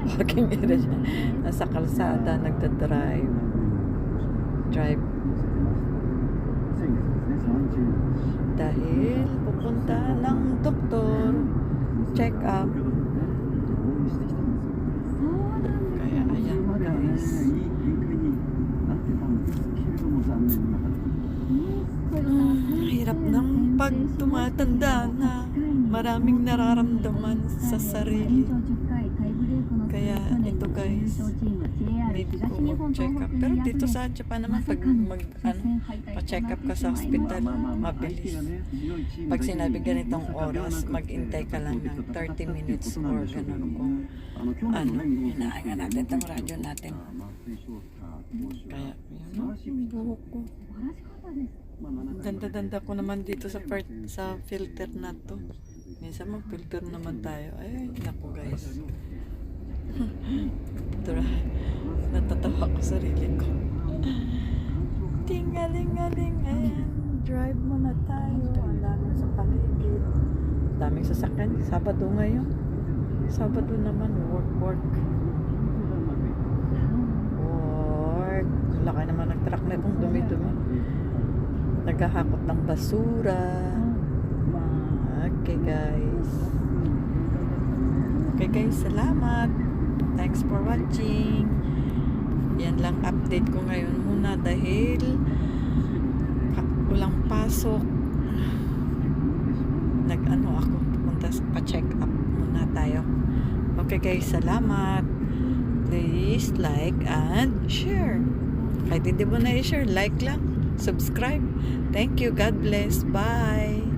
parking area siya. Nasa kalsada, nagda-drive. Dahil pupunta ng doktor, check up. Kaya ayan guys. Hirap ng pag tumatanda na maraming nararamdaman sa sarili. Kaya ito guys, need ko check up. Pero dito sa Japan naman, pag pa-check up ka sa hospital, mabilis. Pag sinabi ganitong oras, mag-intay ka lang ng 30 minutes or ganun kung hinahangan natin itong radyo natin. Kaya, yun, yung buhok ko. Danda-danda ko naman dito sa filter na to. Minsan mag-filter naman tayo. Ay, naku guys. Natatawa ko sarili ko. Tingaling-aling. Ayan, drive muna tayo. Ang daming sa paligid. Daming sasakyan. Sabado ngayon. Sabado naman, work. Laki naman ng truck na itong dumi-dumi. Naghahakot ng basura. Okay guys, salamat. Thanks for watching. Yan lang update ko ngayon muna dahil walang pasok. Ako pumunta pa-check up muna tayo. Okay guys, salamat. Please like and share. Kahit hindi mo na i-share, like lang. Subscribe. Thank you. God bless. Bye.